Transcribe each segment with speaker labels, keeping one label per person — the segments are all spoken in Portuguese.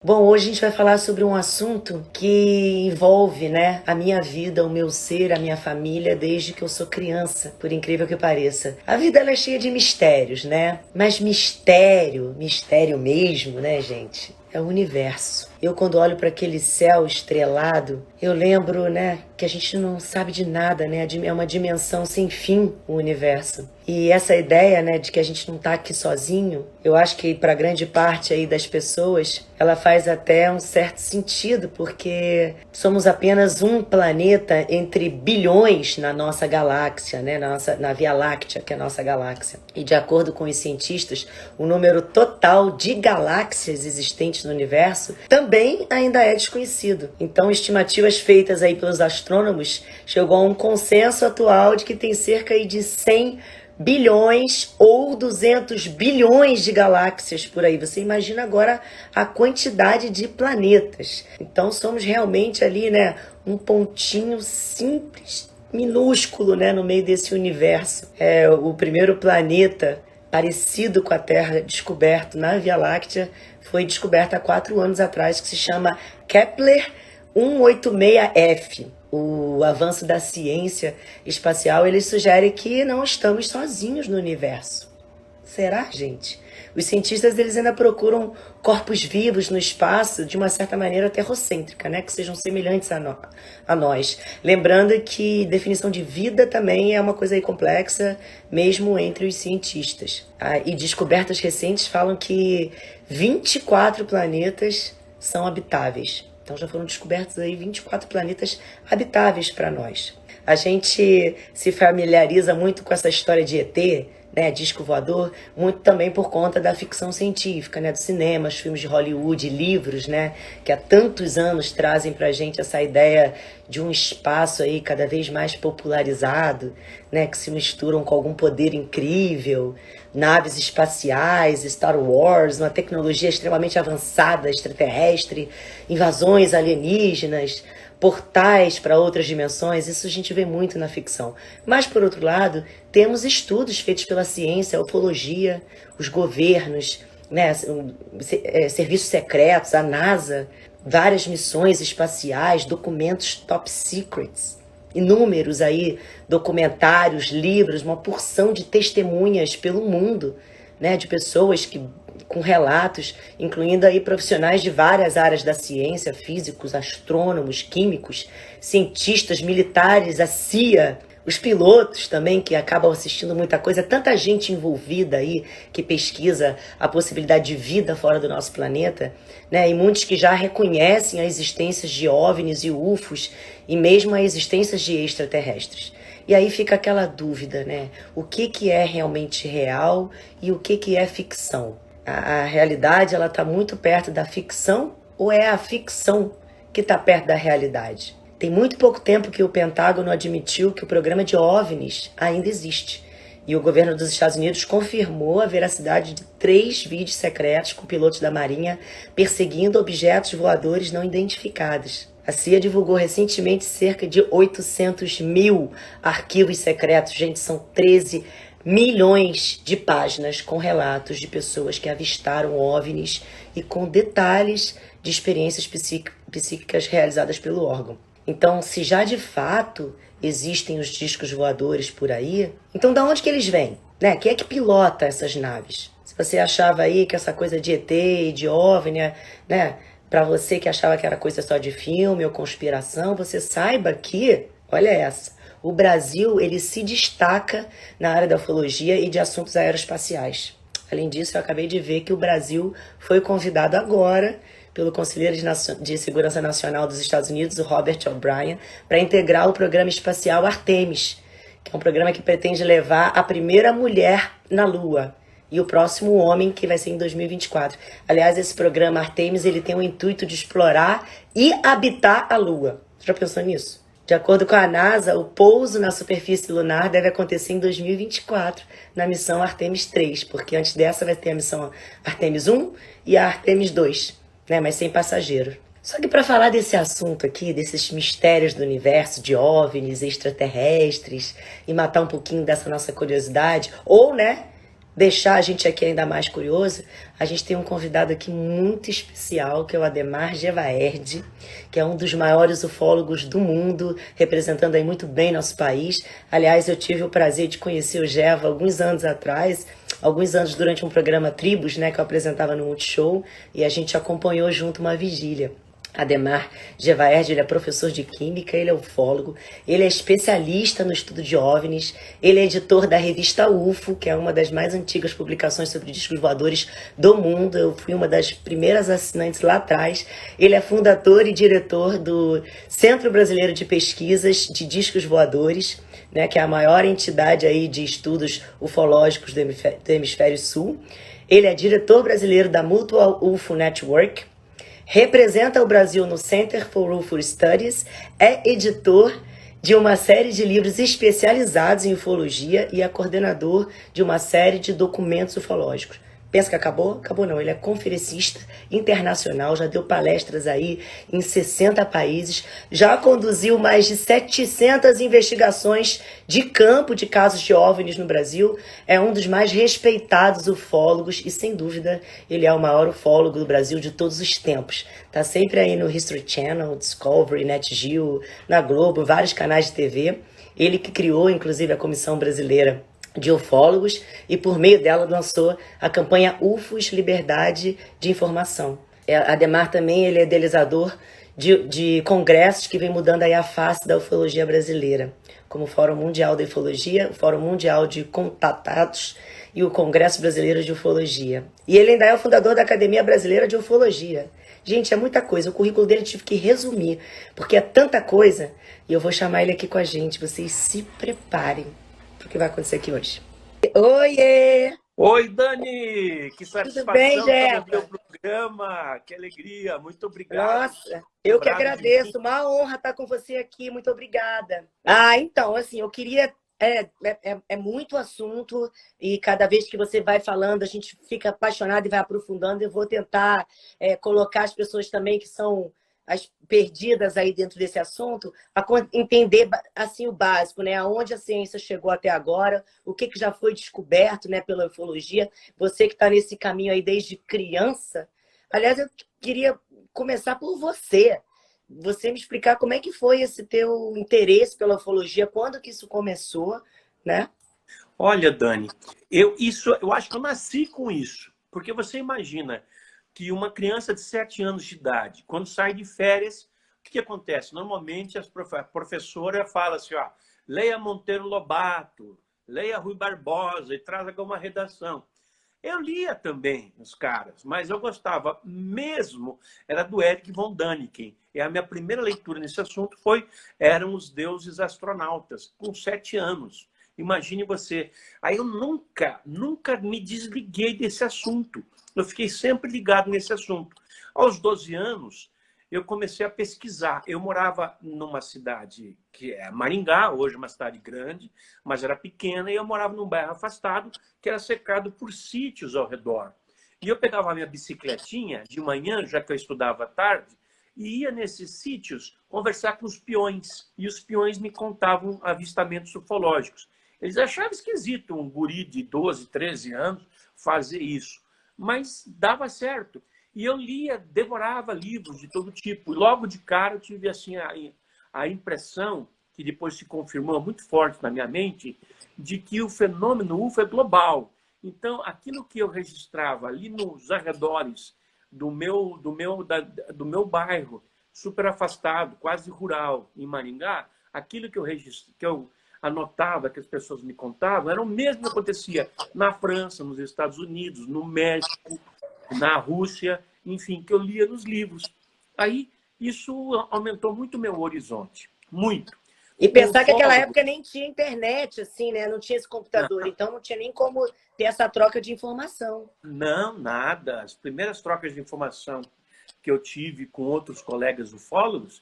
Speaker 1: Bom, hoje a gente vai falar sobre um assunto que envolve, né, a minha vida, o meu ser, a minha família, desde que eu sou criança, por incrível que pareça. A vida ela é cheia de mistérios, né? Mas mistério, mistério mesmo, né, gente? É o universo. Eu, quando olho para aquele céu estrelado, eu lembro, né, que a gente não sabe de nada, né? É uma dimensão sem fim, o universo. E essa ideia, né, de que a gente não está aqui sozinho, eu acho que para grande parte aí das pessoas, ela faz até um certo sentido, porque somos apenas um planeta entre bilhões na nossa galáxia, né, na Via Láctea, que é a nossa galáxia. E de acordo com os cientistas, o número total de galáxias existentes no universo também ainda é desconhecido. Então, estimativas feitas aí pelos astrônomos chegou a um consenso atual de que tem cerca aí de 100 bilhões ou 200 bilhões de galáxias por aí. Você imagina agora a quantidade de planetas. Então somos realmente ali, né, um pontinho simples, minúsculo, né, no meio desse universo. É o primeiro planeta parecido com a Terra descoberto na Via Láctea foi descoberto há 4 anos atrás, que se chama Kepler 186f. O avanço da ciência espacial, ele sugere que não estamos sozinhos no universo. Será, gente? Os cientistas, eles ainda procuram corpos vivos no espaço de uma certa maneira terrocêntrica, né? Que sejam semelhantes a nós. Lembrando que definição de vida também é uma coisa aí complexa, mesmo entre os cientistas. E descobertas recentes falam que 24 planetas são habitáveis. Então já foram descobertos aí 24 planetas habitáveis para nós. A gente se familiariza muito com essa história de ET, né, disco voador, muito também por conta da ficção científica, né, do cinema, os filmes de Hollywood, livros, né, que há tantos anos trazem pra gente essa ideia de um espaço aí cada vez mais popularizado, né, que se misturam com algum poder incrível, naves espaciais, Star Wars, uma tecnologia extremamente avançada, extraterrestre, invasões alienígenas, portais para outras dimensões. Isso a gente vê muito na ficção. Mas, por outro lado, temos estudos feitos pela ciência, a ufologia, os governos, né, serviços secretos, a NASA, várias missões espaciais, documentos top secrets, inúmeros aí documentários, livros, uma porção de testemunhas pelo mundo, né, de pessoas que com relatos, incluindo aí profissionais de várias áreas da ciência, físicos, astrônomos, químicos, cientistas, militares, a CIA, os pilotos também, que acabam assistindo muita coisa, tanta gente envolvida aí que pesquisa a possibilidade de vida fora do nosso planeta, né? E muitos que já reconhecem a existência de OVNIs e UFOs e mesmo a existência de extraterrestres. E aí fica aquela dúvida, né? O que é realmente real e o que é ficção? A realidade, ela está muito perto da ficção ou é a ficção que está perto da realidade? Tem muito pouco tempo que o Pentágono admitiu que o programa de OVNIs ainda existe. E o governo dos Estados Unidos confirmou a veracidade de 3 vídeos secretos com pilotos da Marinha perseguindo objetos voadores não identificados. A CIA divulgou recentemente cerca de 800 mil arquivos secretos. Gente, são 13 milhões de páginas com relatos de pessoas que avistaram OVNIs e com detalhes de experiências psíquicas realizadas pelo órgão. Então, se já de fato existem os discos voadores por aí, então da onde que eles vêm? Né? Quem é que pilota essas naves? Se você achava aí que essa coisa de ET e de OVNI, né? Para você que achava que era coisa só de filme ou conspiração, você saiba que, olha essa, o Brasil, ele se destaca na área da ufologia e de assuntos aeroespaciais. Além disso, eu acabei de ver que o Brasil foi convidado agora pelo Conselheiro de Segurança Nacional dos Estados Unidos, o Robert O'Brien, para integrar o programa espacial Artemis, que é um programa que pretende levar a primeira mulher na Lua e o próximo homem, que vai ser em 2024. Aliás, esse programa Artemis, ele tem o intuito de explorar e habitar a Lua. Você já pensou nisso? De acordo com a NASA, o pouso na superfície lunar deve acontecer em 2024, na missão Artemis 3, porque antes dessa vai ter a missão Artemis 1 e a Artemis 2, né, mas sem passageiro. Só que para falar desse assunto aqui, desses mistérios do universo, de OVNIs, extraterrestres, e matar um pouquinho dessa nossa curiosidade, ou, né, deixar a gente aqui ainda mais curioso, a gente tem um convidado aqui muito especial, que é o Ademar Gevaerd, que é um dos maiores ufólogos do mundo, representando aí muito bem nosso país. Aliás, eu tive o prazer de conhecer o Geva alguns anos atrás, alguns anos durante um programa Tribos, né, que eu apresentava no Multishow, e a gente acompanhou junto uma vigília. Ademar Gevaerd, ele é professor de Química, ele é ufólogo, ele é especialista no estudo de OVNIs, ele é editor da revista UFO, que é uma das mais antigas publicações sobre discos voadores do mundo. Eu fui uma das primeiras assinantes lá atrás. Ele é fundador e diretor do Centro Brasileiro de Pesquisas de Discos Voadores, né, que é a maior entidade aí de estudos ufológicos do Hemisfério Sul. Ele é diretor brasileiro da Mutual UFO Network, representa o Brasil no Center for UFO Studies, é editor de uma série de livros especializados em ufologia e é coordenador de uma série de documentos ufológicos. Pensa que acabou? Acabou não. Ele é conferencista internacional, já deu palestras aí em 60 países, já conduziu mais de 700 investigações de campo de casos de OVNIs no Brasil, é um dos mais respeitados ufólogos e, sem dúvida, ele é o maior ufólogo do Brasil de todos os tempos. Tá sempre aí no History Channel, Discovery, NetGeo, na Globo, vários canais de TV. Ele que criou, inclusive, a Comissão Brasileira de Ufólogos e por meio dela lançou a campanha UFOS Liberdade de Informação. Ademar também ele é idealizador de congressos que vem mudando aí a face da ufologia brasileira, como o Fórum Mundial da Ufologia, o Fórum Mundial de Contatados e o Congresso Brasileiro de Ufologia. E ele ainda é o fundador da Academia Brasileira de Ufologia. Gente, é muita coisa. O currículo dele eu tive que resumir, porque é tanta coisa. E eu vou chamar ele aqui com a gente. Vocês se preparem para o que vai acontecer aqui hoje. Oiê!
Speaker 2: Oi, Dani! Que
Speaker 1: Tudo bem,
Speaker 2: satisfação estar no teu programa! Que alegria! Muito obrigado.
Speaker 1: Nossa, eu que agradeço. Uma honra estar com você aqui. Muito obrigada. Então, assim, eu queria... É muito assunto e cada vez que você vai falando, a gente fica apaixonado e vai aprofundando. Eu vou tentar colocar as pessoas também que são as perdidas aí dentro desse assunto, a entender assim o básico, né? Aonde a ciência chegou até agora, o que já foi descoberto, né, pela ufologia. Você que está nesse caminho aí desde criança. Aliás, eu queria começar por você. Você me explicar como é que foi esse teu interesse pela ufologia, quando que isso começou, né?
Speaker 2: Olha, Dani, eu acho que eu nasci com isso, porque você imagina que uma criança de 7 anos de idade, quando sai de férias, o que acontece? Normalmente a professora fala assim, ó, leia Monteiro Lobato, leia Rui Barbosa e traz alguma redação. Eu lia também os caras, mas eu gostava mesmo, era do Erich von Däniken. E a minha primeira leitura nesse assunto eram os deuses astronautas, com 7 anos. Imagine você. Aí eu nunca me desliguei desse assunto. Eu fiquei sempre ligado nesse assunto. Aos 12 anos, eu comecei a pesquisar. Eu morava numa cidade que é Maringá, hoje é uma cidade grande, mas era pequena, e eu morava num bairro afastado, que era cercado por sítios ao redor. E eu pegava a minha bicicletinha de manhã, já que eu estudava à tarde, e ia nesses sítios conversar com os peões. E os peões me contavam avistamentos ufológicos. Eles achavam esquisito um guri de 12, 13 anos fazer isso. Mas dava certo. E eu lia, devorava livros de todo tipo. E logo de cara eu tive assim, a impressão, que depois se confirmou muito forte na minha mente, de que o fenômeno UFO é global. Então, aquilo que eu registrava ali nos arredores do meu bairro, super afastado, quase rural, em Maringá, aquilo que eu anotava, que as pessoas me contavam, era o mesmo que acontecia na França, nos Estados Unidos, no México, na Rússia, enfim, que eu lia nos livros. Aí, isso aumentou muito o meu horizonte, muito.
Speaker 1: E pensar que naquela época nem tinha internet, assim, né? Não tinha esse computador, então não tinha nem como ter essa troca de informação.
Speaker 2: Não, nada. As primeiras trocas de informação que eu tive com outros colegas ufólogos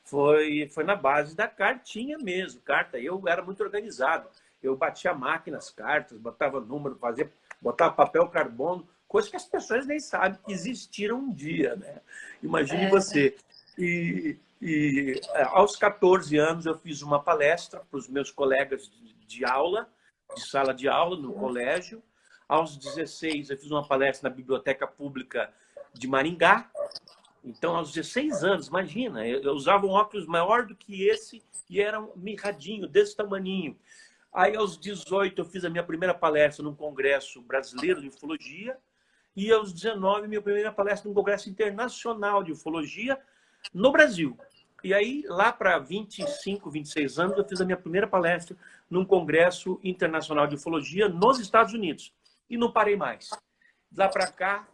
Speaker 2: foi na base da cartinha mesmo, carta. Eu era muito organizado. Eu batia a máquina, as cartas, botava número, botava papel carbono, coisa que as pessoas nem sabem que existiram um dia, né? Imagine você. E aos 14 anos eu fiz uma palestra para os meus colegas de aula, de sala de aula no colégio. Aos 16, eu fiz uma palestra na Biblioteca Pública de Maringá. Então, aos 16 anos, imagina, eu usava um óculos maior do que esse e era um mirradinho, desse tamaninho. Aí, aos 18, eu fiz a minha primeira palestra num congresso brasileiro de ufologia. E aos 19, minha primeira palestra num congresso internacional de ufologia no Brasil. E aí, lá para 25, 26 anos, eu fiz a minha primeira palestra num congresso internacional de ufologia nos Estados Unidos. E não parei mais. De lá para cá,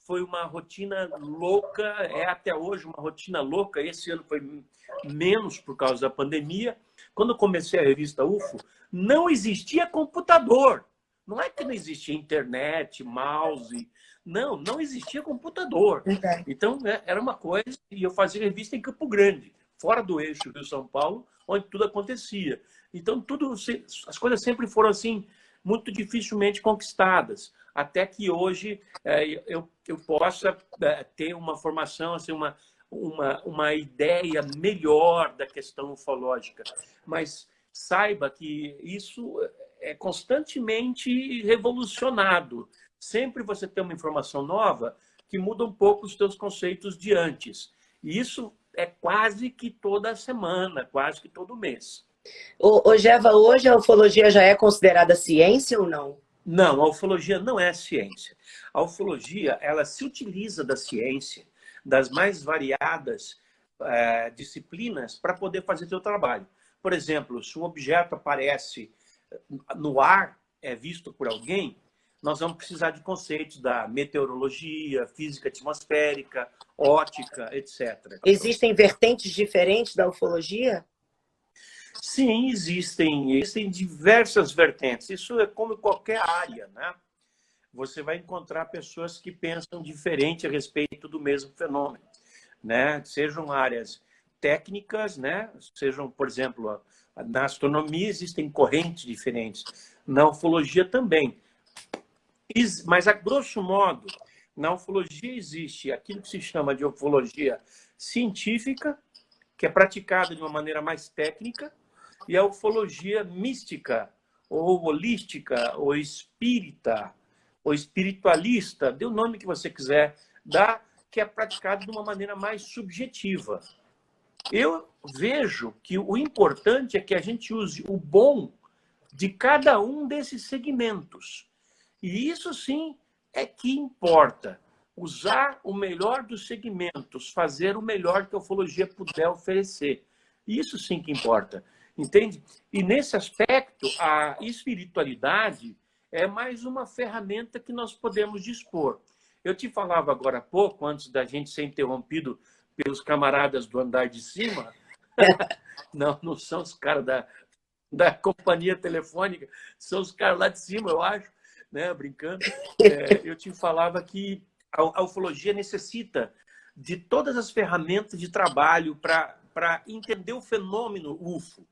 Speaker 2: foi uma rotina louca, é até hoje uma rotina louca. Esse ano foi menos por causa da pandemia. Quando eu comecei a revista UFO, não existia computador. Não é que não existia internet, mouse. Não, não existia computador. Então, era uma coisa, e eu fazia revista em Campo Grande, fora do eixo Rio-São Paulo, onde tudo acontecia. Então, as coisas sempre foram assim, muito dificilmente conquistadas, até que hoje eu possa ter uma formação, assim, uma ideia melhor da questão ufológica. Mas saiba que isso é constantemente revolucionado. Sempre você tem uma informação nova que muda um pouco os teus conceitos de antes. E isso é quase que toda semana, quase que todo mês.
Speaker 1: Ô, Geva, hoje a ufologia já é considerada ciência ou não?
Speaker 2: Não, a ufologia não é ciência. A ufologia, ela se utiliza da ciência, das mais variadas disciplinas, para poder fazer seu trabalho. Por exemplo, se um objeto aparece no ar, é visto por alguém, nós vamos precisar de conceitos da meteorologia, física atmosférica, ótica, etc.
Speaker 1: Existem vertentes diferentes da ufologia?
Speaker 2: Sim, existem diversas vertentes. Isso é como qualquer área, né? Você vai encontrar pessoas que pensam diferente a respeito do mesmo fenômeno, né? Sejam áreas técnicas, né? Sejam, por exemplo, na astronomia existem correntes diferentes, na ufologia também. Mas, a grosso modo, na ufologia existe aquilo que se chama de ufologia científica, que é praticada de uma maneira mais técnica, e a ufologia mística, ou holística, ou espírita, ou espiritualista, dê o nome que você quiser dar, que é praticada de uma maneira mais subjetiva. Eu vejo que o importante é que a gente use o bom de cada um desses segmentos. E isso sim é que importa. Usar o melhor dos segmentos, fazer o melhor que a ufologia puder oferecer. Isso sim que importa. Entende? E nesse aspecto, a espiritualidade é mais uma ferramenta que nós podemos dispor. Eu te falava agora há pouco, antes da gente ser interrompido pelos camaradas do andar de cima, não são os caras da companhia telefônica, são os caras lá de cima, eu acho, né? Brincando. Eu te falava que a ufologia necessita de todas as ferramentas de trabalho para entender o fenômeno UFO.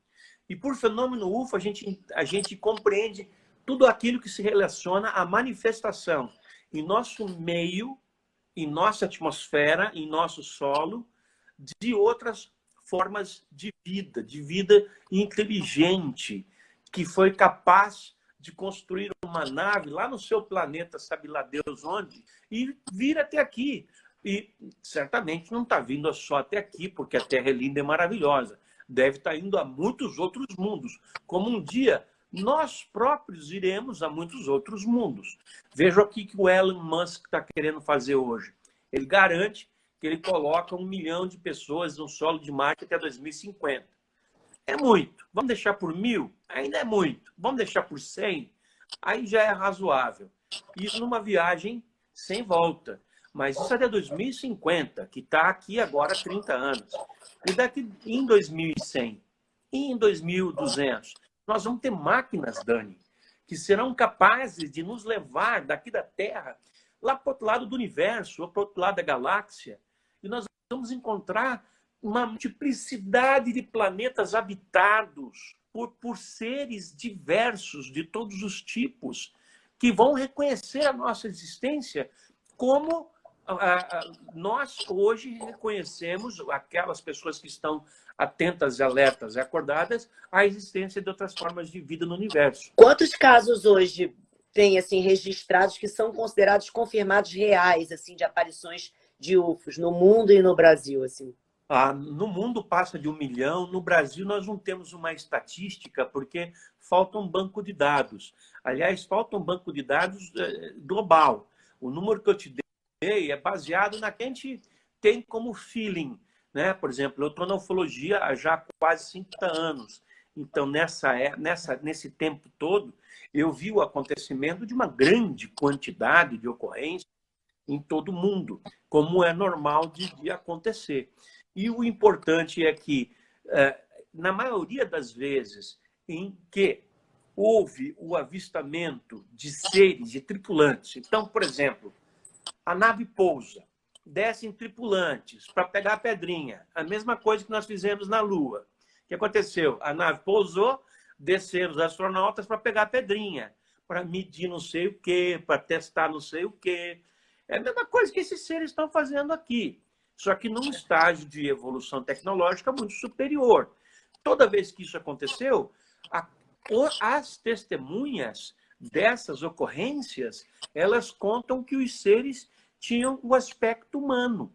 Speaker 2: E por fenômeno UFO, a gente compreende tudo aquilo que se relaciona à manifestação em nosso meio, em nossa atmosfera, em nosso solo, de outras formas de vida inteligente, que foi capaz de construir uma nave lá no seu planeta, sabe lá Deus onde, e vir até aqui. E certamente não está vindo só até aqui, porque a Terra é linda e maravilhosa. Deve estar indo a muitos outros mundos, como um dia nós próprios iremos a muitos outros mundos. Veja o que o Elon Musk está querendo fazer hoje. Ele garante que ele coloca 1 milhão de pessoas no solo de Marte até 2050. É muito. Vamos deixar por 1.000? Ainda é muito. Vamos deixar por 100? Aí já é razoável. Isso numa viagem sem volta. Mas isso até 2050, que está aqui agora há 30 anos. E daqui em 2100, e em 2200, nós vamos ter máquinas, Dani, que serão capazes de nos levar daqui da Terra lá para o outro lado do universo, ou para o outro lado da galáxia. E nós vamos encontrar uma multiplicidade de planetas habitados por seres diversos, de todos os tipos, que vão reconhecer a nossa existência como nós hoje reconhecemos, aquelas pessoas que estão atentas, alertas e acordadas, a existência de outras formas de vida no universo.
Speaker 1: Quantos casos hoje tem assim registrados que são considerados confirmados reais assim de aparições de UFOs no mundo e no Brasil assim?
Speaker 2: No mundo passa de 1 milhão. No Brasil, nós não temos uma estatística porque falta um banco de dados. Aliás, falta um banco de dados global. O número que eu te dei é baseado na que a gente tem como feeling, né? Por exemplo, eu estou na ufologia há já quase 50 anos. Então, nesse tempo todo, eu vi o acontecimento de uma grande quantidade de ocorrências em todo o mundo, como é normal de acontecer. E o importante é que, na maioria das vezes em que houve o avistamento de seres, de tripulantes. Então, por exemplo, a nave pousa, descem tripulantes para pegar a pedrinha. A mesma coisa que nós fizemos na Lua. O que aconteceu? A nave pousou, desceram os astronautas para pegar a pedrinha, para medir não sei o quê, para testar não sei o quê. É a mesma coisa que esses seres estão fazendo aqui, só que num estágio de evolução tecnológica muito superior. Toda vez que isso aconteceu, as testemunhas dessas ocorrências, elas contam que os seres tinham o aspecto humano.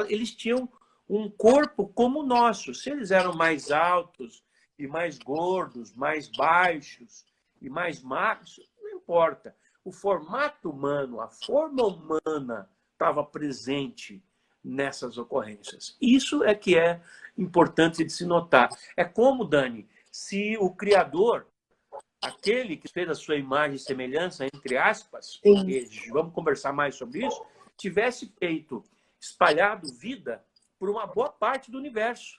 Speaker 2: Eles tinham um corpo como o nosso. Se eles eram mais altos e mais gordos, mais baixos e mais magros, não importa. O formato humano, a forma humana estava presente nessas ocorrências. Isso é que é importante de se notar. É como, Dani, se o Criador, aquele que fez a sua imagem e semelhança, entre aspas, porque vamos conversar mais sobre isso, tivesse feito, espalhado vida por uma boa parte do universo.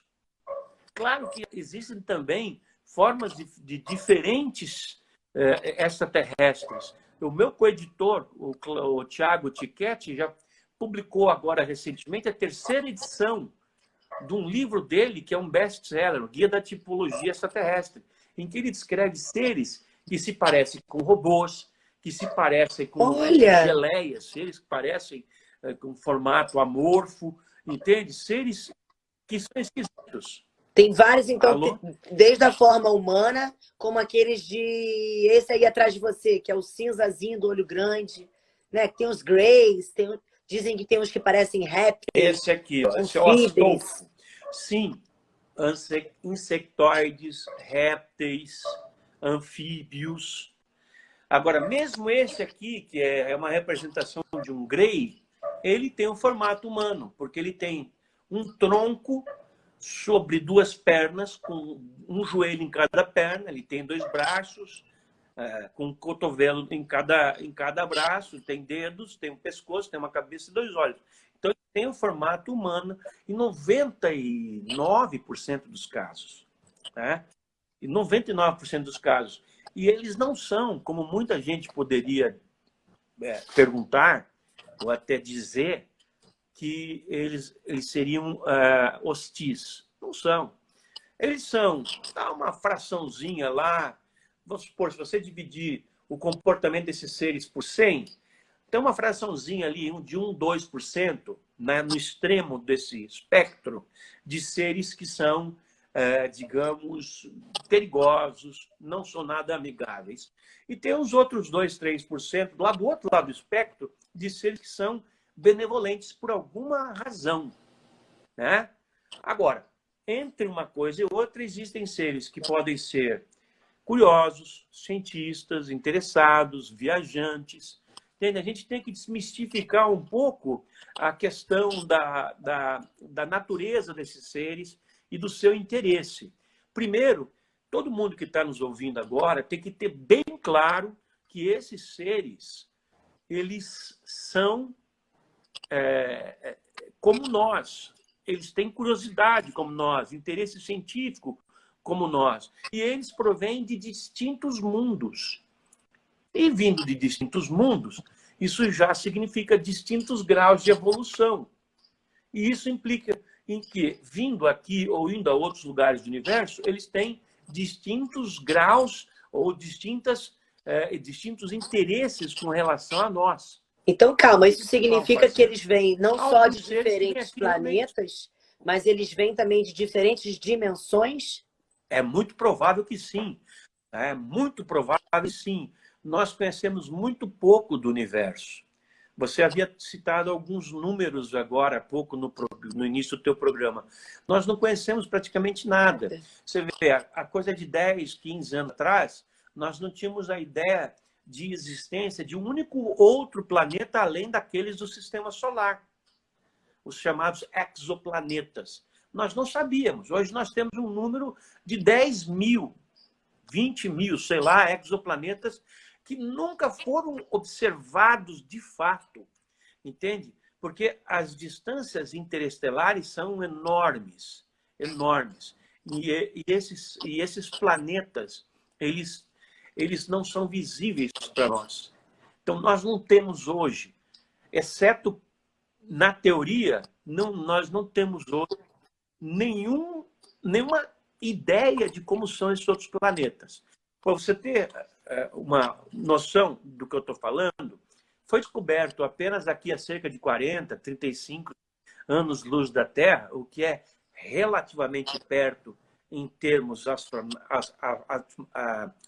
Speaker 2: Claro que existem também formas de diferentes extraterrestres. O meu coeditor, o Tiago Tiquetti, já publicou agora recentemente a 3ª edição de um livro dele, que é um best-seller, o Guia da Tipologia Extraterrestre, em que ele descreve seres que se parecem com robôs, que se parecem com geleias, seres que parecem com formato amorfo, entende? Seres que são esquisitos.
Speaker 1: Tem vários, então, desde a forma humana, como aqueles de... Esse aí atrás de você, que é o cinzazinho do olho grande, né? Tem os greys, dizem que tem uns que parecem répteis.
Speaker 2: Esse aqui, ó, esse é o Astolfo. Sim, insectoides, répteis, anfíbios. Agora, mesmo esse aqui, que é uma representação de um grey, ele tem um formato humano, porque ele tem um tronco sobre 2 pernas, com um joelho em cada perna, ele tem 2 braços, com um cotovelo em cada braço, tem dedos, tem um pescoço, tem uma cabeça e 2 olhos. Então, ele tem o formato humano em 99% dos casos. Né? Em 99% dos casos. E eles não são, como muita gente poderia perguntar, ou até dizer, que eles seriam hostis. Não são. Eles são uma fraçãozinha lá. Vamos supor, se você dividir o comportamento desses seres por 100, tem uma fraçãozinha ali de 1, 2%, né, no extremo desse espectro de seres que são, digamos, perigosos, não são nada amigáveis. E tem os outros 2, 3%, lá do outro lado do espectro, de seres que são benevolentes por alguma razão. Né? Agora, entre uma coisa e outra, existem seres que podem ser curiosos, cientistas, interessados, viajantes. Entende? A gente tem que desmistificar um pouco a questão da natureza desses seres e do seu interesse. Primeiro, todo mundo que está nos ouvindo agora tem que ter bem claro que esses seres, eles são como nós. Eles têm curiosidade como nós, interesse científico como nós. E eles provêm de distintos mundos. E vindo de distintos mundos, isso já significa distintos graus de evolução. E isso implica em que, vindo aqui ou indo a outros lugares do universo, eles têm distintos graus ou distintos interesses com relação a nós.
Speaker 1: Então, calma, isso significa que eles vêm não só de diferentes planetas, mas eles vêm também de diferentes dimensões?
Speaker 2: É muito provável que sim. É muito provável que sim. nós conhecemos muito pouco do universo. Você havia citado alguns números agora há pouco no início do teu programa. Nós não conhecemos praticamente nada. Você vê, a coisa de 10, 15 anos atrás, nós não tínhamos a ideia de existência de um único outro planeta além daqueles do sistema solar, os chamados exoplanetas. Nós não sabíamos. Hoje nós temos um número de 10 mil, 20 mil, sei lá, exoplanetas que nunca foram observados de fato, entende? Porque as distâncias interestelares são enormes, enormes. E esses planetas, eles não são visíveis para nós. Então, nós não temos hoje, exceto na teoria, nós não temos hoje nenhuma ideia de como são esses outros planetas. Para você ter uma noção do que eu estou falando, foi descoberto apenas aqui a cerca de 40, 35 anos-luz da Terra, o que é relativamente perto em termos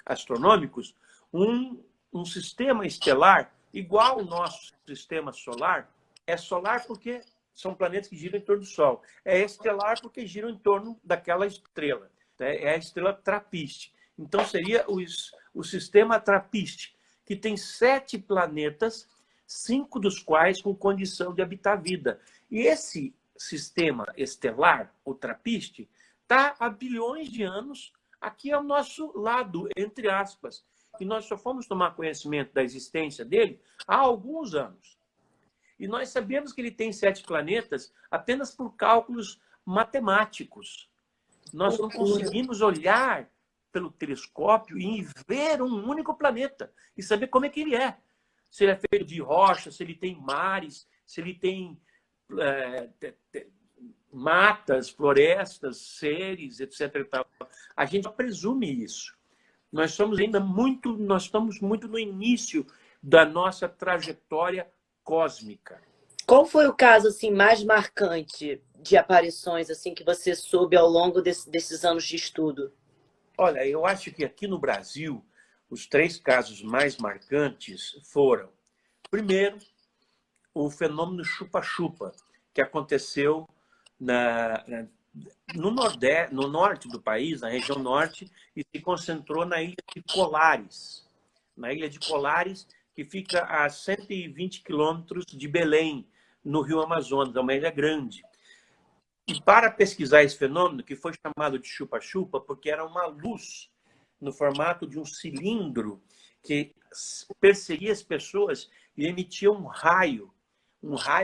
Speaker 2: astronômicos, um sistema estelar igual ao nosso sistema solar. É solar porque são planetas que giram em torno do Sol. É estelar porque giram em torno daquela estrela. É a estrela Trappist. Então, seria o sistema Trappist, que tem 7 planetas, 5 dos quais com condição de habitar vida. E esse sistema estelar, o Trappist, está há bilhões de anos aqui ao nosso lado, entre aspas. E nós só fomos tomar conhecimento da existência dele há alguns anos. E nós sabemos que ele tem 7 planetas apenas por cálculos matemáticos. Nós não conseguimos olhar pelo telescópio e ver um único planeta e saber como é que ele é. Se ele é feito de rocha, se ele tem mares, se ele tem matas, florestas, seres, etc. E tal. A gente presume isso. Nós estamos muito no início da nossa trajetória cósmica.
Speaker 1: Qual foi o caso assim mais marcante de aparições assim que você soube ao longo desses anos de estudo?
Speaker 2: Olha, eu acho que aqui no Brasil os 3 casos mais marcantes foram, primeiro, o fenômeno chupa-chupa, que aconteceu no norte do país, na região norte, e se concentrou na ilha de Colares. Na ilha de Colares, que fica a 120 quilômetros de Belém, no Rio Amazonas, é uma ilha grande. E para pesquisar esse fenômeno, que foi chamado de chupa-chupa, porque era uma luz no formato de um cilindro que perseguia as pessoas e emitia um raio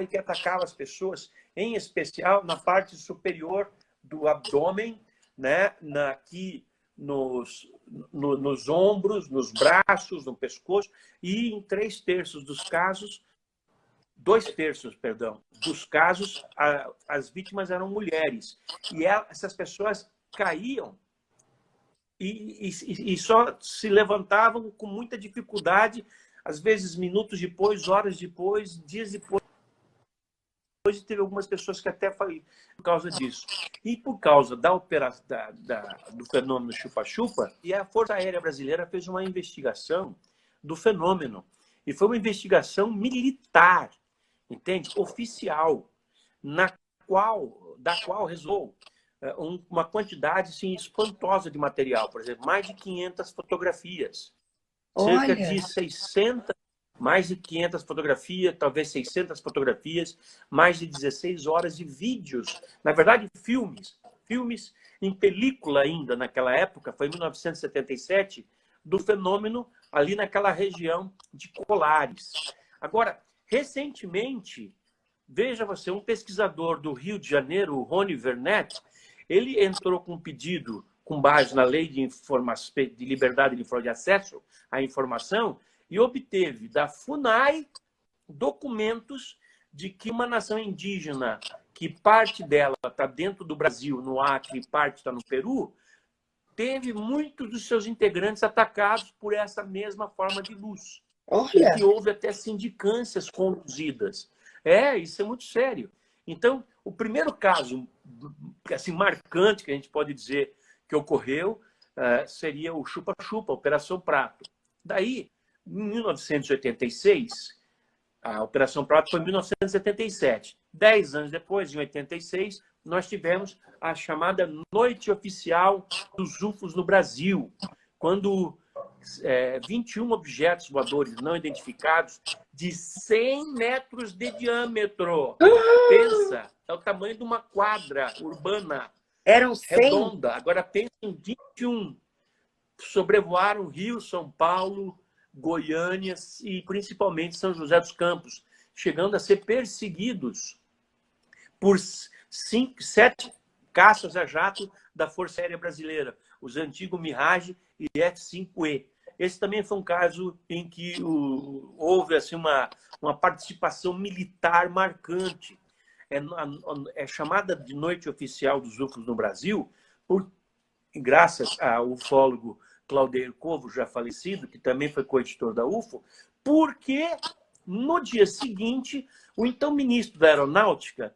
Speaker 2: que atacava as pessoas, em especial na parte superior do abdômen, né? Aqui nos ombros, nos braços, no pescoço, e em 3/3 dos casos, 2/3, perdão, dos casos, as vítimas eram mulheres. E essas pessoas caíam e só se levantavam com muita dificuldade, às vezes minutos depois, horas depois, dias depois. Hoje teve algumas pessoas que até faliram por causa disso. E por causa do fenômeno chupa-chupa, e a Força Aérea Brasileira fez uma investigação do fenômeno. E foi uma investigação militar, entende? Oficial, da qual resultou uma quantidade assim, espantosa de material. Por exemplo, mais de 500 fotografias. Cerca de 600, mais de 500 fotografias, talvez 600 fotografias, mais de 16 horas de vídeos. Na verdade, filmes em película ainda naquela época, foi em 1977, do fenômeno ali naquela região de Colares. Agora, recentemente, veja você, um pesquisador do Rio de Janeiro, o Rony Vernet, ele entrou com um pedido com base na Lei de Liberdade de Acesso à Informação e obteve da FUNAI documentos de que uma nação indígena, que parte dela está dentro do Brasil, no Acre, e parte está no Peru, teve muitos dos seus integrantes atacados por essa mesma forma de luz. E que houve até sindicâncias conduzidas. Isso é muito sério. Então, o primeiro caso assim, marcante que a gente pode dizer que ocorreu seria o chupa-chupa, Operação Prato. Daí, Em 1986, a Operação Prato foi em 1977. 10 anos depois, em 86, nós tivemos a chamada Noite Oficial dos UFOs no Brasil, quando 21 objetos voadores não identificados de 100 metros de diâmetro. Pensa, é o tamanho de uma quadra urbana
Speaker 1: Eram 100?
Speaker 2: redonda. Agora pensa em 21. Sobrevoaram Rio, São Paulo, Goiânia e principalmente São José dos Campos, chegando a ser perseguidos por 7 caças a jato da Força Aérea Brasileira, os antigos Mirage e F-5E. Esse também foi um caso em que houve assim, uma participação militar marcante. É chamada de Noite Oficial dos UFOs no Brasil, graças ao ufólogo Claudeiro Covo, já falecido, que também foi coeditor da UFO, porque no dia seguinte, o então ministro da Aeronáutica,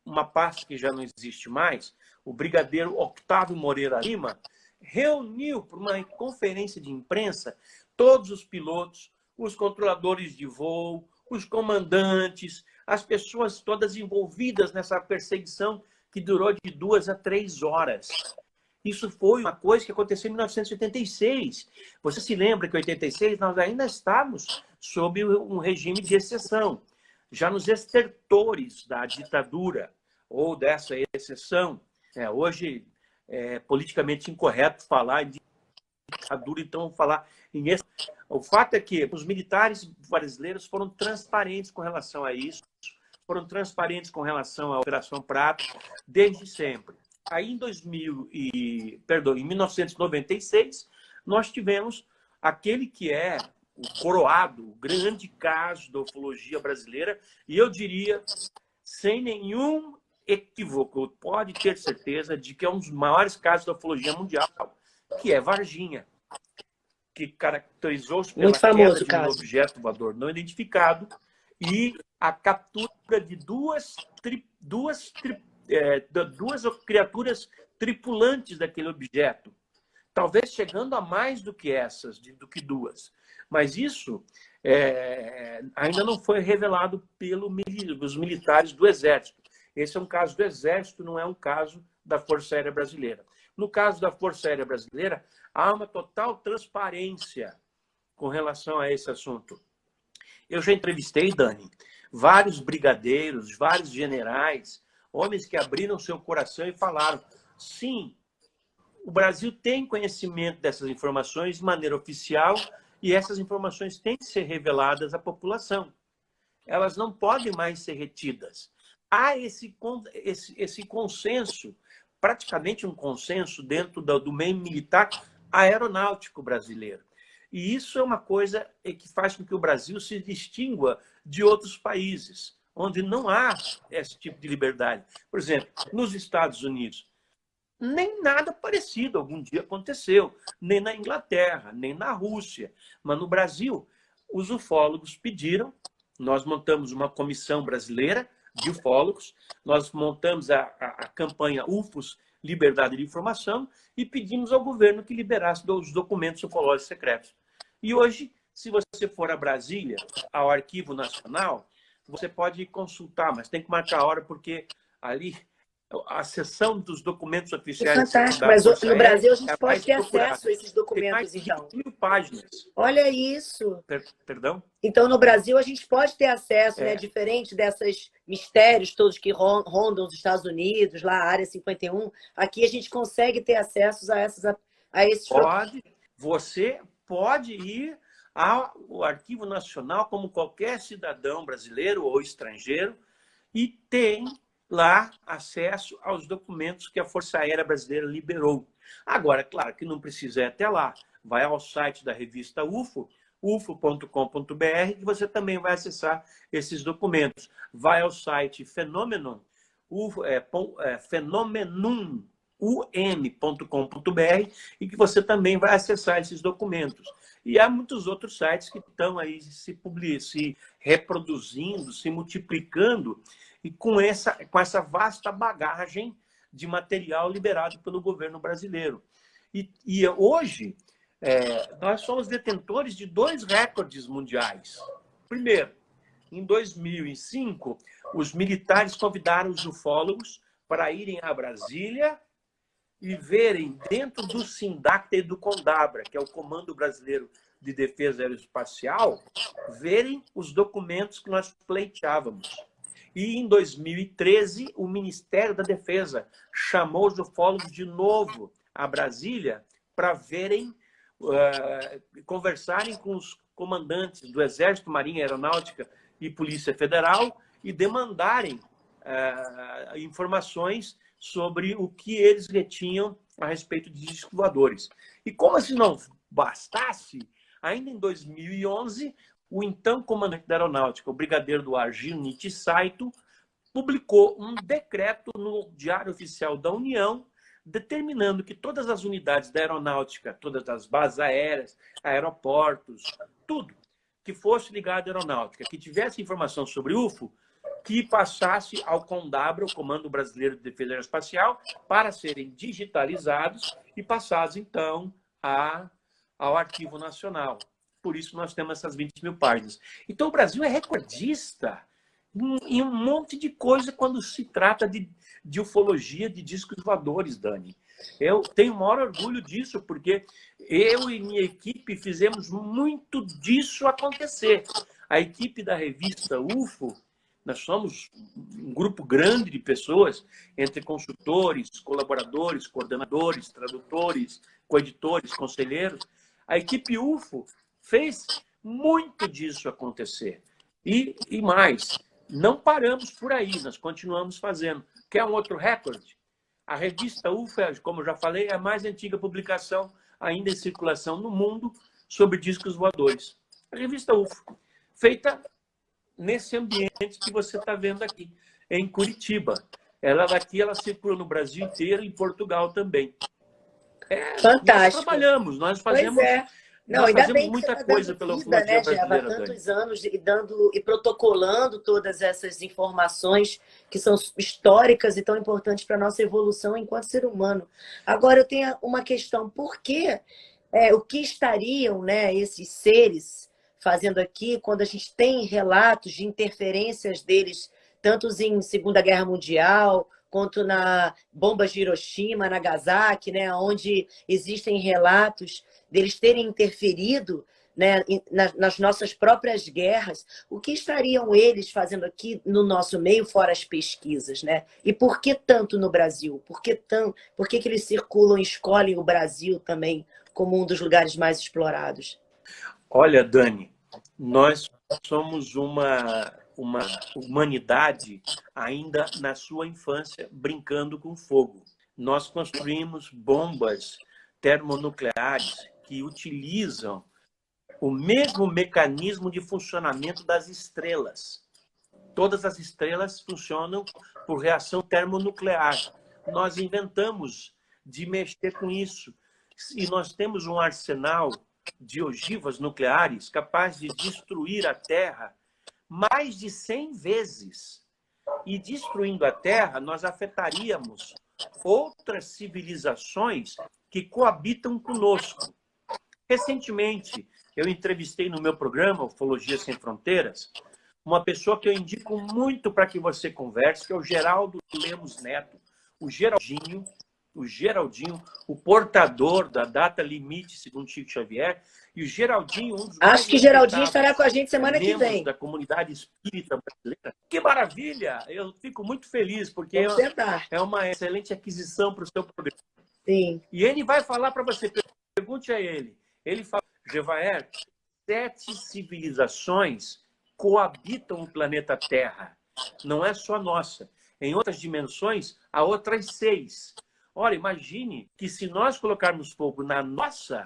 Speaker 2: uma pasta que já não existe mais, o brigadeiro Octávio Moreira Lima, reuniu para uma conferência de imprensa todos os pilotos, os controladores de voo, os comandantes, as pessoas todas envolvidas nessa perseguição que durou de 2 a 3 horas. Isso foi uma coisa que aconteceu em 1986. Você se lembra que em 86 nós ainda estávamos sob um regime de exceção. Já nos estertores da ditadura ou dessa exceção, hoje é politicamente incorreto falar em ditadura, então vamos falar em exceção. O fato é que os militares brasileiros foram transparentes com relação a isso, foram transparentes com relação à Operação Prato desde sempre. Aí, em 1996, nós tivemos aquele que é o coroado, o grande caso da ufologia brasileira, e eu diria, sem nenhum equívoco, pode ter certeza de que é um dos maiores casos da ufologia mundial, que é Varginha, que caracterizou-se pela queda de um objeto voador não identificado e a captura de duas criaturas tripulantes daquele objeto, talvez chegando a mais do que do que duas. Mas isso ainda não foi revelado pelos militares do Exército. Esse é um caso do Exército, não é um caso da Força Aérea Brasileira. No caso da Força Aérea Brasileira, há uma total transparência com relação a esse assunto. Eu já entrevistei, Dani, vários brigadeiros, vários generais, homens que abriram seu coração e falaram: sim, o Brasil tem conhecimento dessas informações de maneira oficial e essas informações têm que ser reveladas à população. Elas não podem mais ser retidas. Há esse consenso, praticamente um consenso dentro do meio militar aeronáutico brasileiro. E isso é uma coisa que faz com que o Brasil se distingua de outros países, onde não há esse tipo de liberdade. Por exemplo, nos Estados Unidos, nem nada parecido algum dia aconteceu, nem na Inglaterra, nem na Rússia. Mas no Brasil, os ufólogos pediram, nós montamos uma comissão brasileira de ufólogos, nós montamos a campanha UFOS, Liberdade de Informação, e pedimos ao governo que liberasse os documentos ufológicos secretos. E hoje, se você for a Brasília, ao Arquivo Nacional, você pode consultar, mas tem que marcar a hora, porque ali a seção dos documentos oficiais...
Speaker 1: Fantástico, mas no Brasil a gente pode ter acesso a esses documentos, então.
Speaker 2: Tem mais de 1.000 páginas.
Speaker 1: Olha isso.
Speaker 2: Perdão?
Speaker 1: Então, no Brasil, a gente pode ter acesso, né, diferente desses mistérios todos que rondam os Estados Unidos, lá a Área 51. Aqui a gente consegue ter acesso a esses...
Speaker 2: Você pode ir ao Arquivo Nacional, como qualquer cidadão brasileiro ou estrangeiro, e tem lá acesso aos documentos que a Força Aérea Brasileira liberou. Agora, claro que não precisa ir até lá. Vai ao site da revista UFO, ufo.com.br, que você também vai acessar esses documentos. Vai ao site Phenomenon, phenomenum.com.br, e que você também vai acessar esses documentos. E há muitos outros sites que estão aí se reproduzindo, se multiplicando, e com essa vasta bagagem de material liberado pelo governo brasileiro. E hoje, nós somos detentores de 2 recordes mundiais. Primeiro, em 2005, os militares convidaram os ufólogos para irem a Brasília e verem dentro do SINDACTA e do CONDABRA, que é o Comando Brasileiro de Defesa Aeroespacial, verem os documentos que nós pleiteávamos. E em 2013, o Ministério da Defesa chamou os ufólogos de novo a Brasília para verem, conversarem com os comandantes do Exército, Marinha, Aeronáutica e Polícia Federal e demandarem informações sobre o que eles retinham a respeito de discos voadores. E como se não bastasse, ainda em 2011, o então comandante da Aeronáutica, o brigadeiro do ar Gilnich Saito, publicou um decreto no Diário Oficial da União, determinando que todas as unidades da aeronáutica, todas as bases aéreas, aeroportos, tudo que fosse ligado à aeronáutica, que tivesse informação sobre UFO, que passasse ao CONDABRA, o Comando Brasileiro de Defesa Aeroespacial, para serem digitalizados e passados, então, ao Arquivo Nacional. Por isso nós temos essas 20 mil páginas. Então o Brasil é recordista em um monte de coisa quando se trata de ufologia, de discos voadores, Dani. Eu tenho o maior orgulho disso, porque eu e minha equipe fizemos muito disso acontecer. A equipe da revista UFO, nós somos um grupo grande de pessoas, entre consultores, colaboradores, coordenadores, tradutores, coeditores, conselheiros. A equipe UFO fez muito disso acontecer. E mais, não paramos por aí, nós continuamos fazendo. Quer um outro recorde? A revista UFO, como eu já falei, é a mais antiga publicação ainda em circulação no mundo sobre discos voadores. A revista UFO, feita nesse ambiente que você está vendo aqui, em Curitiba. Ela daqui, ela circula no Brasil inteiro e em Portugal também.
Speaker 1: Fantástico.
Speaker 2: Nós trabalhamos, nós fazemos...
Speaker 1: Pois é. Não,
Speaker 2: nós
Speaker 1: ainda
Speaker 2: fazemos
Speaker 1: bem que
Speaker 2: muita
Speaker 1: você
Speaker 2: coisa
Speaker 1: tá
Speaker 2: pela
Speaker 1: dando vida,
Speaker 2: ufologia
Speaker 1: né, Geva? Há
Speaker 2: brasileira,
Speaker 1: tantos anos e protocolando todas essas informações que são históricas e tão importantes para a nossa evolução enquanto ser humano. Agora, eu tenho uma questão. Por que, o que estariam, né, esses seres fazendo aqui quando a gente tem relatos de interferências deles, tanto em Segunda Guerra Mundial, quanto na bombas de Hiroshima, Nagasaki, né, onde existem relatos deles terem interferido, né, nas nossas próprias guerras? O que estariam eles fazendo aqui no nosso meio, fora as pesquisas, né? E por que tanto no Brasil? Por que que eles circulam e escolhem o Brasil também como um dos lugares mais explorados?
Speaker 2: Olha, Dani, nós somos uma humanidade ainda na sua infância, brincando com fogo. Nós construímos bombas termonucleares que utilizam o mesmo mecanismo de funcionamento das estrelas. Todas as estrelas funcionam por reação termonuclear. Nós inventamos de mexer com isso. E nós temos um arsenal de ogivas nucleares capaz de destruir a Terra mais de 100 vezes. E destruindo a Terra, nós afetaríamos outras civilizações que coabitam conosco. Recentemente, eu entrevistei no meu programa, Ufologia Sem Fronteiras, uma pessoa que eu indico muito para que você converse, que é o Geraldo Lemos Neto, o Geraldinho, o portador da data limite, segundo Chico Xavier, e o Geraldinho, um dos
Speaker 1: Acho que Geraldinho estará com a gente semana que
Speaker 2: membros
Speaker 1: vem.
Speaker 2: da comunidade espírita brasileira. Que maravilha! Eu fico muito feliz, porque
Speaker 1: Vamos tentar.
Speaker 2: é uma excelente aquisição para o seu programa.
Speaker 1: Sim.
Speaker 2: E ele vai falar para você, pergunte a ele. Ele fala, Gevaer, 7 civilizações coabitam o planeta Terra. Não é só nossa. Em outras dimensões, há outras 6. Olha, imagine que se nós colocarmos fogo na nossa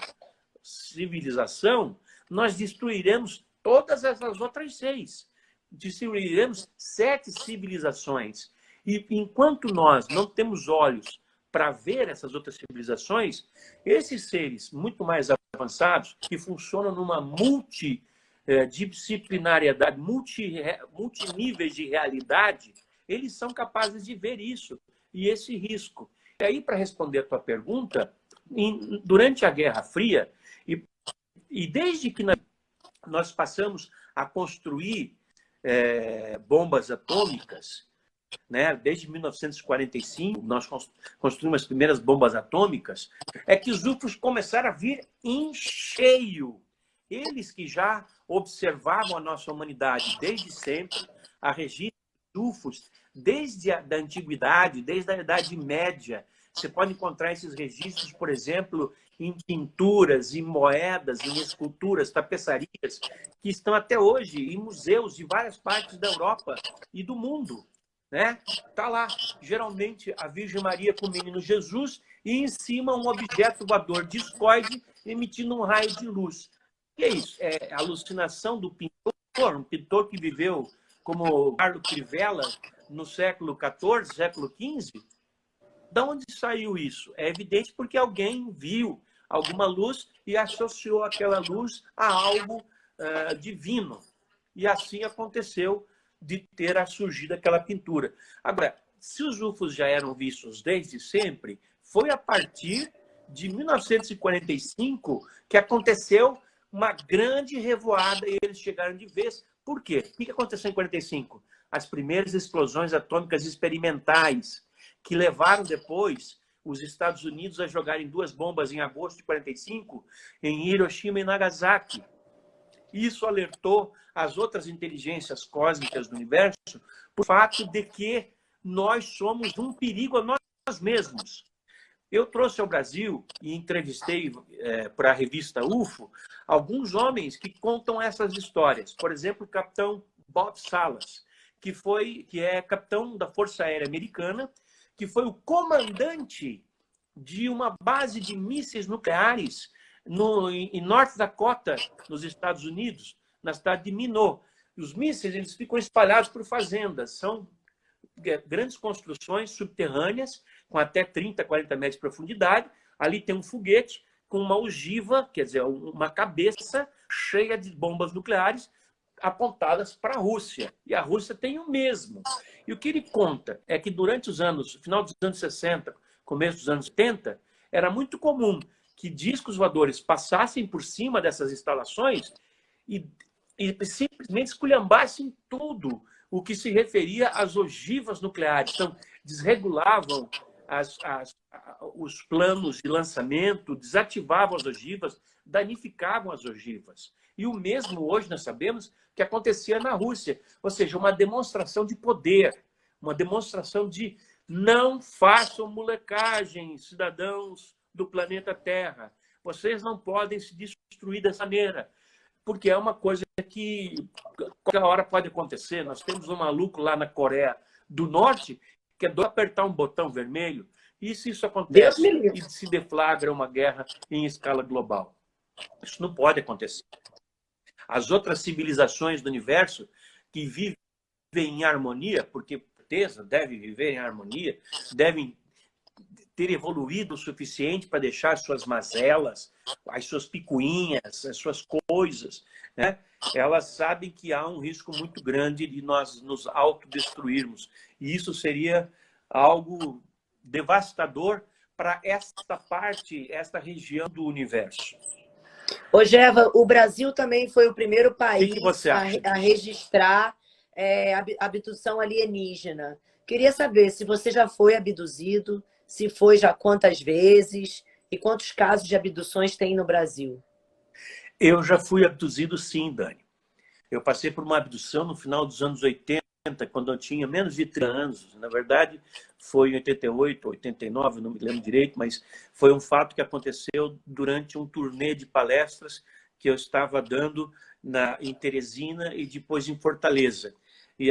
Speaker 2: civilização, nós destruiremos todas essas outras 6. Destruiremos 7 civilizações. E enquanto nós não temos olhos para ver essas outras civilizações, esses seres muito mais avançados, que funcionam numa multidisciplinariedade, multiníveis de realidade, eles são capazes de ver isso e esse risco. E aí, para responder a tua pergunta, durante a Guerra Fria, E desde que nós passamos a construir bombas atômicas, né? Desde 1945, nós construímos as primeiras bombas atômicas, é que os UFOs começaram a vir em cheio. Eles que já observavam a nossa humanidade desde sempre, a registro de UFOs desde a antiguidade, desde a Idade Média. Você pode encontrar esses registros, por exemplo, em pinturas, em moedas, em esculturas, tapeçarias, que estão até hoje em museus de várias partes da Europa e do mundo. Né? Tá lá, geralmente, a Virgem Maria com o menino Jesus e em cima um objeto voador discoide emitindo um raio de luz. E é isso, é a alucinação do pintor, um pintor que viveu como Carlo Crivella no século XIV, século XV. Da onde saiu isso? É evidente porque alguém viu alguma luz e associou aquela luz a algo divino. E assim aconteceu de ter surgido aquela pintura. Agora, se os UFOs já eram vistos desde sempre, foi a partir de 1945 que aconteceu uma grande revoada e eles chegaram de vez. Por quê? O que aconteceu em 1945? As primeiras explosões atômicas experimentais, que levaram depois os Estados Unidos a jogarem 2 bombas em agosto de 1945 em Hiroshima e Nagasaki. Isso alertou as outras inteligências cósmicas do universo por fato de que nós somos um perigo a nós mesmos. Eu trouxe ao Brasil e entrevistei para a revista UFO alguns homens que contam essas histórias. Por exemplo, o capitão Bob Salas, que é capitão da Força Aérea Americana, que foi o comandante de uma base de mísseis nucleares em North Dakota, nos Estados Unidos, na cidade de Minot. Os mísseis eles ficam espalhados por fazendas, são grandes construções subterrâneas, com até 30, 40 metros de profundidade. Ali tem um foguete com uma ogiva, quer dizer, uma cabeça cheia de bombas nucleares apontadas para a Rússia. E a Rússia tem o mesmo. E o que ele conta é que durante os anos, final dos anos 60, começo dos anos 70, era muito comum que discos voadores passassem por cima dessas instalações e simplesmente esculhambassem tudo o que se referia às ogivas nucleares. Então, desregulavam os planos de lançamento, desativavam as ogivas, danificavam as ogivas. E o mesmo hoje nós sabemos que acontecia na Rússia, ou seja, uma demonstração de poder, uma demonstração de não façam molecagem, cidadãos do planeta Terra. Vocês não podem se destruir dessa maneira, porque é uma coisa que qualquer hora pode acontecer. Nós temos um maluco lá na Coreia do Norte que é do apertar um botão vermelho, e se isso acontece e se deflagra uma guerra em escala global. Isso não pode acontecer. As outras civilizações do universo que vivem em harmonia, porque, com certeza, devem viver em harmonia, devem ter evoluído o suficiente para deixar as suas mazelas, as suas picuinhas, as suas coisas, né? Elas sabem que há um risco muito grande de nós nos autodestruirmos. E isso seria algo devastador para esta parte, esta região do universo.
Speaker 1: Ô, Geva, o Brasil também foi o primeiro país
Speaker 2: a
Speaker 1: registrar abdução alienígena. Queria saber se você já foi abduzido, se foi já quantas vezes e quantos casos de abduções tem no Brasil.
Speaker 2: Eu já fui abduzido, sim, Dani. Eu passei por uma abdução no final dos anos 80, quando eu tinha menos de 30 anos. Na verdade, foi em 88, 89, não me lembro direito, mas foi um fato que aconteceu durante um turnê de palestras que eu estava dando em Teresina e depois em Fortaleza.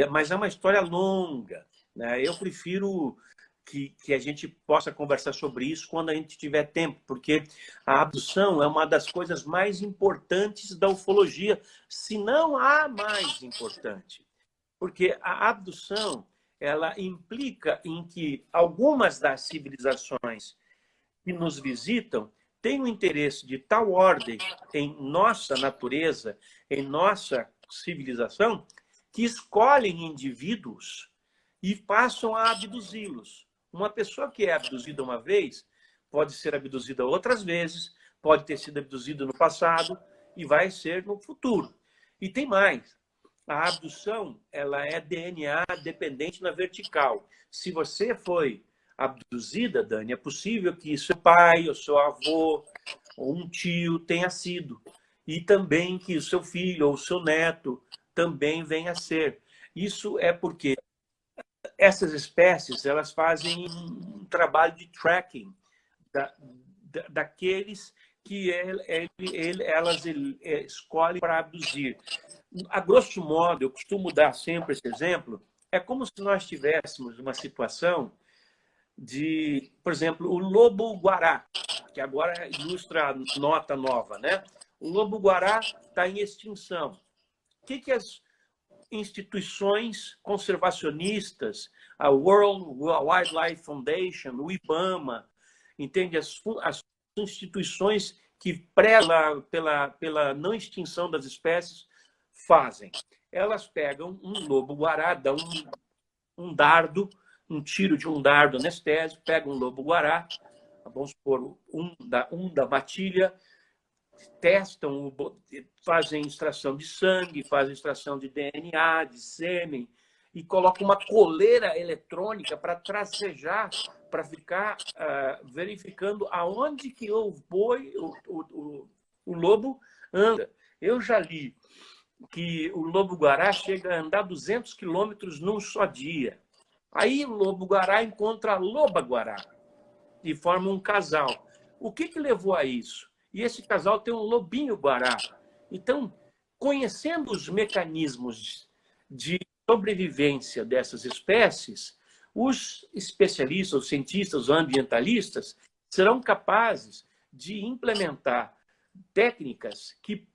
Speaker 2: Mas é uma história longa, né? Eu prefiro que a gente possa conversar sobre isso quando a gente tiver tempo, porque a abdução é uma das coisas mais importantes da ufologia, se não a mais importante. Porque a abdução, ela implica em que algumas das civilizações que nos visitam têm um interesse de tal ordem em nossa natureza, em nossa civilização, que escolhem indivíduos e passam a abduzi-los. Uma pessoa que é abduzida uma vez pode ser abduzida outras vezes, pode ter sido abduzida no passado e vai ser no futuro. E tem mais. A abdução, ela é DNA dependente na vertical. Se você foi abduzida, Dani, é possível que seu pai, ou seu avô, ou um tio tenha sido. E também que o seu filho ou o seu neto também venha a ser. Isso é porque essas espécies, elas fazem um trabalho de tracking daqueles que elas escolhem para abduzir. A grosso modo, eu costumo dar sempre esse exemplo, é como se nós tivéssemos uma situação de, por exemplo, o lobo-guará, que agora ilustra a nota nova, né? O lobo-guará está em extinção. O que as instituições conservacionistas, a World Wildlife Foundation, o IBAMA, entende? As instituições que prezam pela não extinção das espécies fazem. Elas pegam um lobo-guará, dão um dardo, um tiro de um dardo anestésico, pegam um lobo-guará, vamos supor, um da matilha, testam, fazem extração de sangue, fazem extração de DNA, de sêmen, e colocam uma coleira eletrônica para tracejar, para ficar verificando aonde que o boi, o lobo anda. Eu já li que o lobo-guará chega a andar 200 quilômetros num só dia. Aí o lobo-guará encontra a loba-guará e forma um casal. O que levou a isso? E esse casal tem um lobinho-guará. Então, conhecendo os mecanismos de sobrevivência dessas espécies, os especialistas, os cientistas, os ambientalistas serão capazes de implementar técnicas que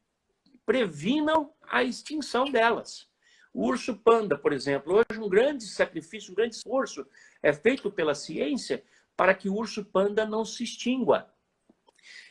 Speaker 2: previnam a extinção delas. O urso-panda, por exemplo, hoje um grande sacrifício, um grande esforço é feito pela ciência para que o urso-panda não se extingua.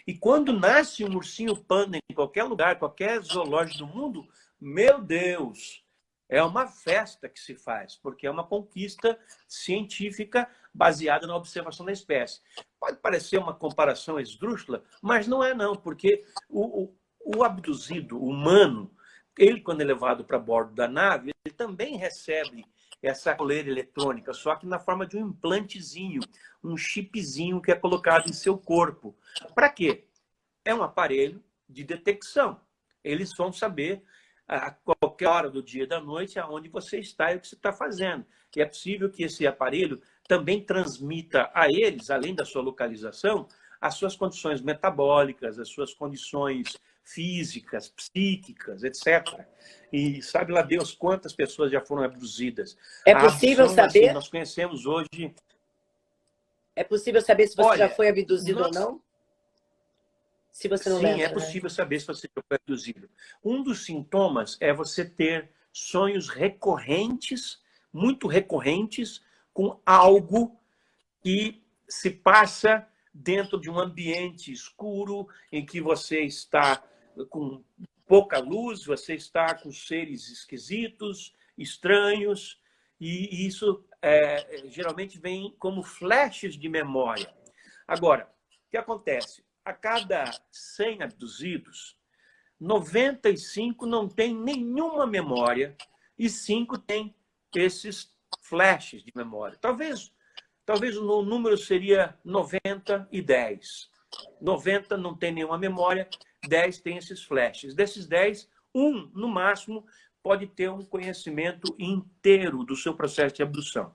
Speaker 2: E quando nasce um ursinho-panda em qualquer lugar, qualquer zoológico do mundo, meu Deus, é uma festa que se faz, porque é uma conquista científica baseada na observação da espécie. Pode parecer uma comparação esdrúxula, mas não é não, porque o abduzido humano, ele, quando é levado para bordo da nave, ele também recebe essa coleira eletrônica, só que na forma de um implantezinho, um chipzinho que é colocado em seu corpo. Para quê? É um aparelho de detecção. Eles vão saber a qualquer hora do dia e da noite aonde você está e o que você está fazendo. E é possível que esse aparelho também transmita a eles, além da sua localização, as suas condições metabólicas, as suas condições físicas, psíquicas, etc. E sabe lá Deus quantas pessoas já foram abduzidas.
Speaker 1: É possível saber?
Speaker 2: Assim, nós conhecemos hoje...
Speaker 1: É possível saber se você já foi abduzido ou não? Se você não lembra,
Speaker 2: é possível saber se você já foi abduzido. Um dos sintomas é você ter sonhos recorrentes, muito recorrentes, com algo que se passa dentro de um ambiente escuro, em que você está com pouca luz, você está com seres esquisitos, estranhos, e isso geralmente vem como flashes de memória. Agora, o que acontece? A cada 100 abduzidos, 95 não tem nenhuma memória e 5 tem esses flashes de memória. Talvez o número seria 90 e 10. 90 não tem nenhuma memória, 10 tem esses flashes. Desses 10, um, no máximo, pode ter um conhecimento inteiro do seu processo de abdução.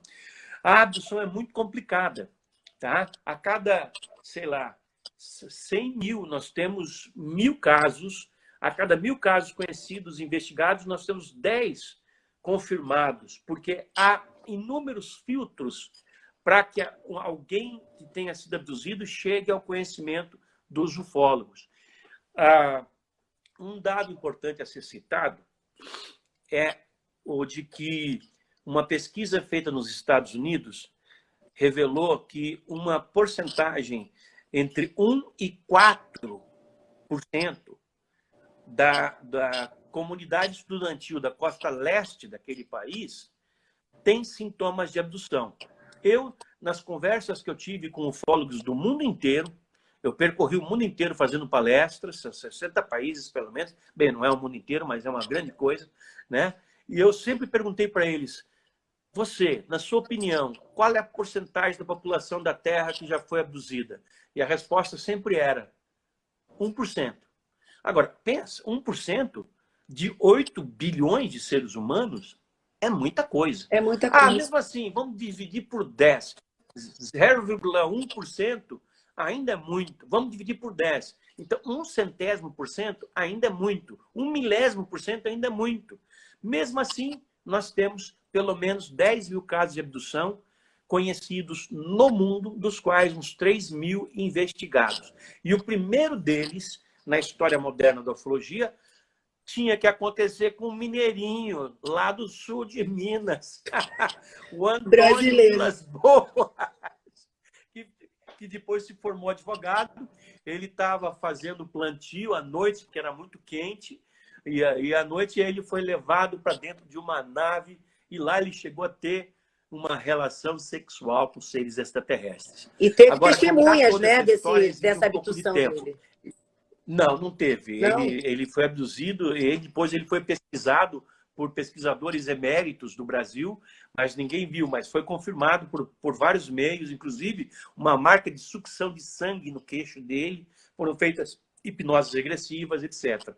Speaker 2: A abdução é muito complicada, tá? A cada, sei lá, 100 mil, nós temos 1000 casos. A cada 1000 casos conhecidos, investigados, nós temos 10 confirmados, porque há inúmeros filtros para que alguém que tenha sido abduzido chegue ao conhecimento dos ufólogos. Um dado importante a ser citado é o de que uma pesquisa feita nos Estados Unidos revelou que uma porcentagem entre 1 e 4% da comunidade estudantil da costa leste daquele país tem sintomas de abdução. Eu, nas conversas que eu tive com ufólogos do mundo inteiro, Eu percorri o mundo inteiro fazendo palestras, 60 países pelo menos. Bem, não é o mundo inteiro, mas é uma grande coisa, né? E eu sempre perguntei para eles, você, na sua opinião, qual é a porcentagem da população da Terra que já foi abduzida? E a resposta sempre era 1%. Agora, pensa, 1% de 8 bilhões de seres humanos é muita coisa.
Speaker 1: É muita coisa.
Speaker 2: Mesmo assim, vamos dividir por 10. 0,1% ainda é muito. Vamos dividir por 10. Então, 0,01% ainda é muito. 0,01% ainda é muito. Mesmo assim, nós temos pelo menos 10 mil casos de abdução conhecidos no mundo, dos quais uns 3 mil investigados. E o primeiro deles, na história moderna da ufologia, tinha que acontecer com um mineirinho lá do sul de Minas, o Antônio Vilas Boas, que depois se formou advogado. Ele estava fazendo plantio à noite, porque era muito quente, e à noite ele foi levado para dentro de uma nave, e lá ele chegou a ter uma relação sexual com seres extraterrestres.
Speaker 1: E teve testemunhas, né, dessa abdução dele.
Speaker 2: Não teve.
Speaker 1: Não?
Speaker 2: Ele foi abduzido e depois ele foi pesquisado por pesquisadores eméritos do Brasil, mas ninguém viu, mas foi confirmado por vários meios, inclusive uma marca de sucção de sangue no queixo dele, foram feitas hipnoses regressivas, etc.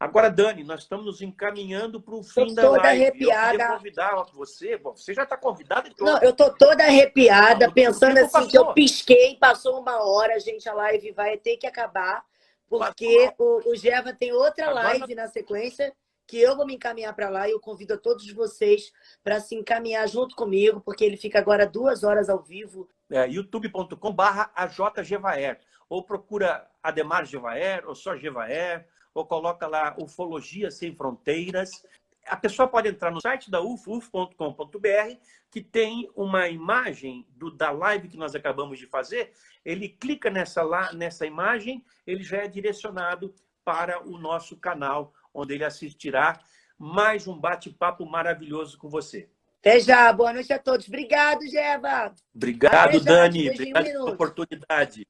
Speaker 2: Agora, Dani, nós estamos nos encaminhando para o fim da live.
Speaker 1: Arrepiada.
Speaker 2: Eu queria convidar você. Bom, você já está convidada.
Speaker 1: Não, eu estou toda arrepiada, pensando assim, que eu pisquei, passou 1 hora, gente, a live vai ter que acabar, porque o Geva tem outra live na sequência, que eu vou me encaminhar para lá, e eu convido a todos vocês para se encaminhar junto comigo, porque ele fica agora 2 horas ao vivo.
Speaker 2: youtube.com/AJGevaer. Ou procura Ademar Gevaer, ou só Gevaer, ou coloca lá Ufologia Sem Fronteiras. A pessoa pode entrar no site da UFO, ufo.com.br, que tem uma imagem da live que nós acabamos de fazer. Ele clica nessa imagem, ele já é direcionado para o nosso canal, onde ele assistirá mais um bate-papo maravilhoso com você.
Speaker 1: Até já, boa noite a todos. Obrigado, Geva.
Speaker 2: Obrigado, Dani. Obrigado pela oportunidade.